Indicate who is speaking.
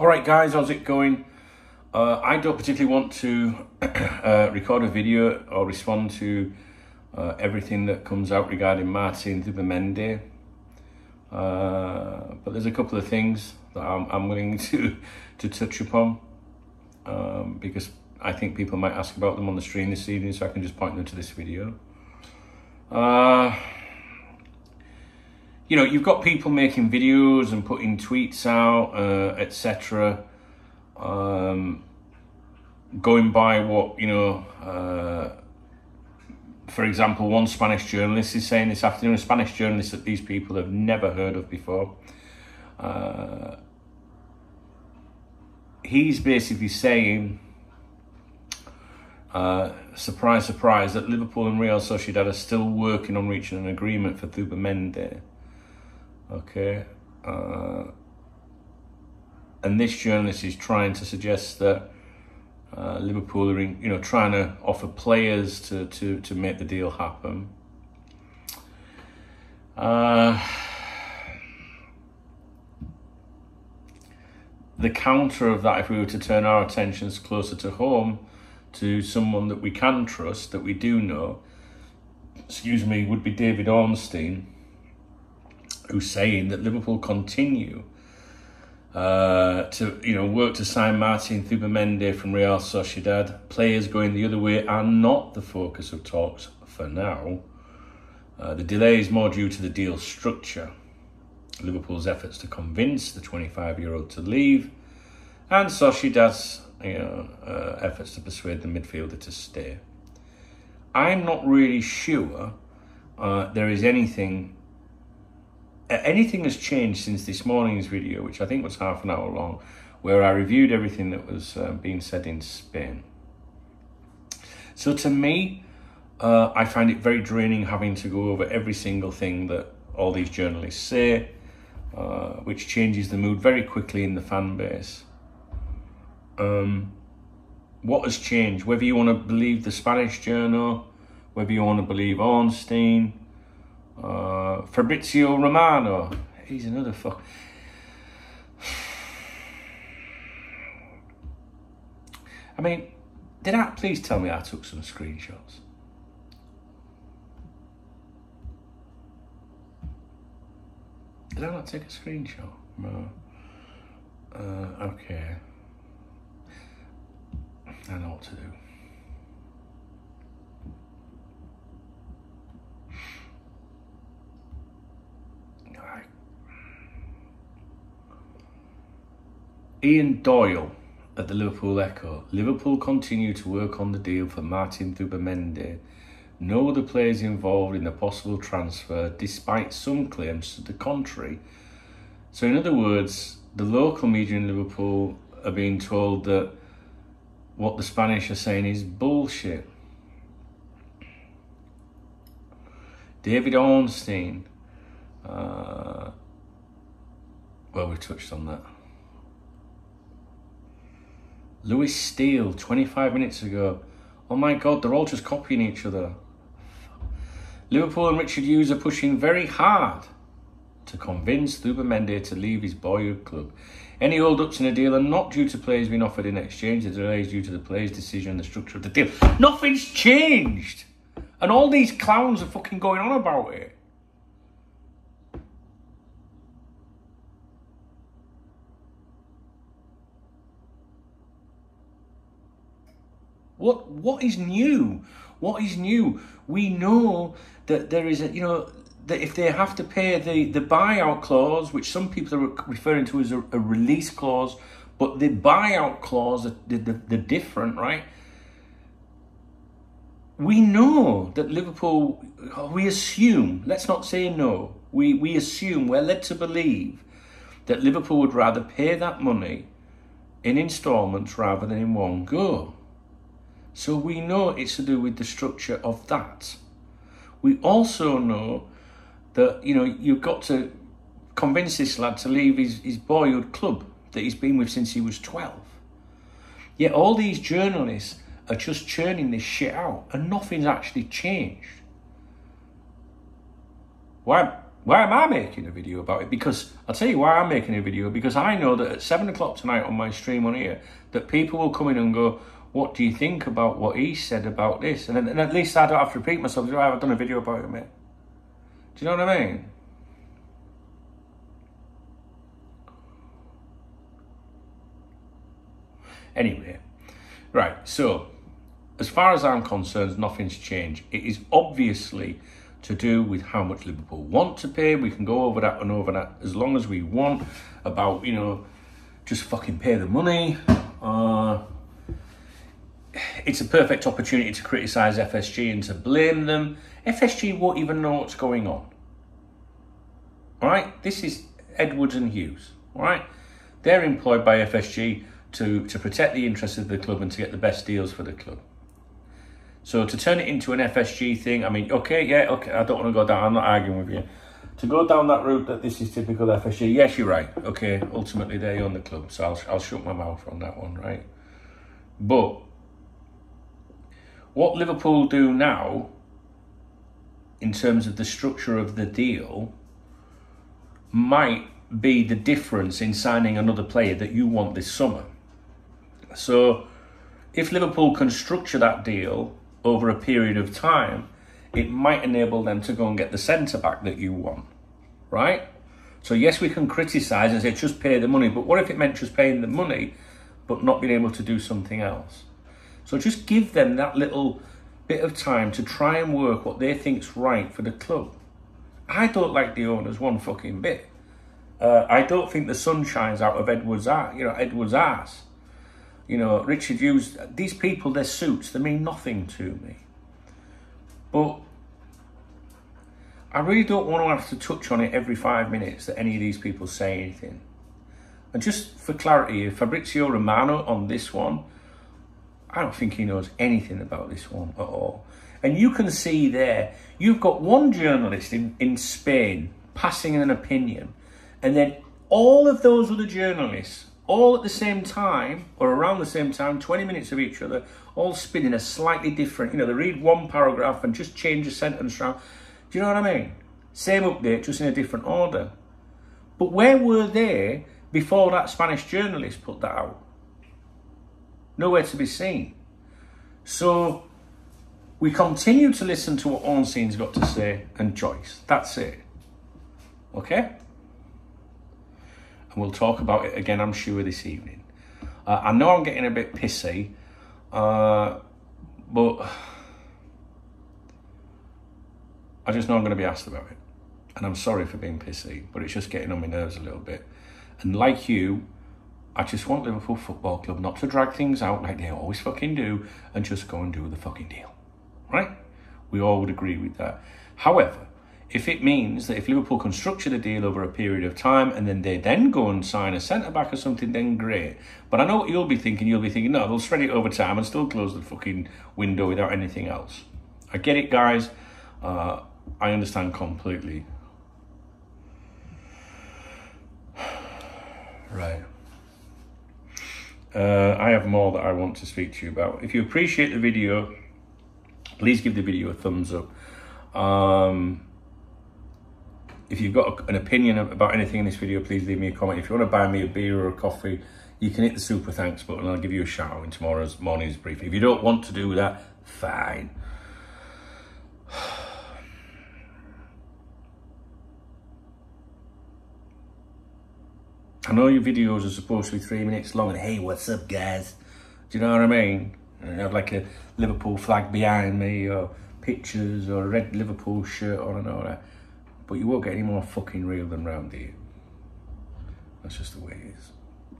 Speaker 1: All right, guys, how's it going? I don't particularly want to record a video or respond to everything that comes out regarding Martin Zubimendi. But there's a couple of things that I'm willing to touch upon because I think people might ask about them on the stream this evening, so I can just point them to this video. You know, you've got people making videos and putting tweets out, etc. Going by what, you know, for example, one Spanish journalist is saying this afternoon, a Spanish journalist that these people have never heard of before. He's basically saying, surprise, surprise, that Liverpool and Real Sociedad are still working on reaching an agreement for Zubimendi. Okay. And this journalist is trying to suggest that Liverpool are, you know, trying to offer players to make the deal happen. The counter of that, if we were to turn our attentions closer to home, to someone that we can trust, that we do know, excuse me, would be David Ornstein, who's saying that Liverpool continue to, you know, work to sign Martin Zubimendi from Real Sociedad. Players going the other way are not the focus of talks for now. The delay is more due to the deal structure, Liverpool's efforts to convince the 25-year-old to leave, and Sociedad's, you know, efforts to persuade the midfielder to stay. I'm not really sure there is anything has changed since this morning's video, which I think was half an hour long, where I reviewed everything that was being said in Spain. So to me, I find it very draining having to go over every single thing that all these journalists say, which changes the mood very quickly in the fan base. What has changed? Whether you want to believe the Spanish journal, whether you want to believe Ornstein, Fabrizio Romano, he's another fuck. I mean, please tell me I took some screenshots. Did I not take a screenshot? No. Okay. I know what to do. Ian Doyle at the Liverpool Echo. Liverpool continue to work on the deal for Martin Zubimendi. No other players involved in the possible transfer, despite some claims to the contrary. So in other words, the local media in Liverpool are being told that what the Spanish are saying is bullshit. David Ornstein. Well, we touched on that. Lewis Steele, 25 minutes ago. Oh my God, they're all just copying each other. Liverpool and Richard Hughes are pushing very hard to convince Zubimendi to leave his boyhood club. Any hold-ups in a deal are not due to players being offered in exchange. The delay is due to the players' decision and the structure of the deal. Nothing's changed. And all these clowns are fucking going on about it. What is new? What is new? We know that there is a, you know, that if they have to pay the buyout clause, which some people are referring to as a release clause, but the buyout clause, they're different, right? We know that Liverpool, we assume, let's not say no, we assume, we're led to believe that Liverpool would rather pay that money in instalments rather than in one go. So we know it's to do with the structure of that. We also know that, you know, you've got to convince this lad to leave his boyhood club that he's been with since he was 12. Yet all these journalists are just churning this shit out and nothing's actually changed. Why Why am I making a video about it? Because I'll tell you why I'm making a video, because I know that at 7 o'clock tonight on my stream on here, that people will come in and go, what do you think about what he said about this? And then at least I don't have to repeat myself. I've done a video about it, mate. Do you know what I mean? Anyway, right, so as far as I'm concerned, nothing's changed. It is obviously to do with how much Liverpool want to pay. We can go over that and over that as long as we want about, you know, just fucking pay the money. It's a perfect opportunity to criticise FSG and to blame them. FSG won't even know what's going on. All right, this is Edwards and Hughes. All right, they're employed by FSG to protect the interests of the club and to get the best deals for the club. So to turn it into an FSG thing, I mean, okay, I don't want to go down, I'm not arguing with you. To go down that route that this is typical FSG, yes, you're right. Okay, ultimately they own the club, so I'll shut my mouth on that one, right? But what Liverpool do now, in terms of the structure of the deal, might be the difference in signing another player that you want this summer. So if Liverpool can structure that deal over a period of time, it might enable them to go and get the centre-back that you want, right? So yes, we can criticise and say just pay the money, but what if it meant just paying the money but not being able to do something else? So just give them that little bit of time to try and work what they think's right for the club. I don't like the owners one fucking bit. I don't think the sun shines out of Edwards' ass. You know, Richard Hughes, these people, their suits, they mean nothing to me. But I really don't want to have to touch on it every 5 minutes that any of these people say anything. And just for clarity, Fabrizio Romano on this one, I don't think he knows anything about this one at all. And you can see there, you've got one journalist in Spain passing an opinion, and then all of those other journalists, all at the same time, or around the same time, 20 minutes of each other, all spinning a slightly different, you know, they read one paragraph and just change a sentence around. Do you know what I mean? Same update, just in a different order. But where were they before that Spanish journalist put that out? Nowhere to be seen. So we continue to listen to what Ornstein's got to say and Joyce. That's it. Okay? And we'll talk about it again, I'm sure, this evening. I know I'm getting a bit pissy, but I just know I'm going to be asked about it. And I'm sorry for being pissy, but it's just getting on my nerves a little bit. And like you, I just want Liverpool Football Club not to drag things out like they always fucking do and just go and do the fucking deal. Right? We all would agree with that. However, if it means that if Liverpool can structure the deal over a period of time and then they then go and sign a centre-back or something, then great. But I know what you'll be thinking. You'll be thinking, no, they'll spread it over time and still close the fucking window without anything else. I get it, guys. I understand completely. Right. I have more that I want to speak to you about. If you appreciate the video, please give the video a thumbs up. If you've got an opinion about anything in this video, please leave me a comment. If you want to buy me a beer or a coffee, you can hit the super thanks button and I'll give you a shout out in tomorrow's morning's briefing. If you don't want to do that, fine. I know your videos are supposed to be 3 minutes long and hey, what's up, guys? Do you know what I mean? And I have like a Liverpool flag behind me or pictures or a red Liverpool shirt on and all that. But you won't get any more fucking real than round here. That's just the way it is.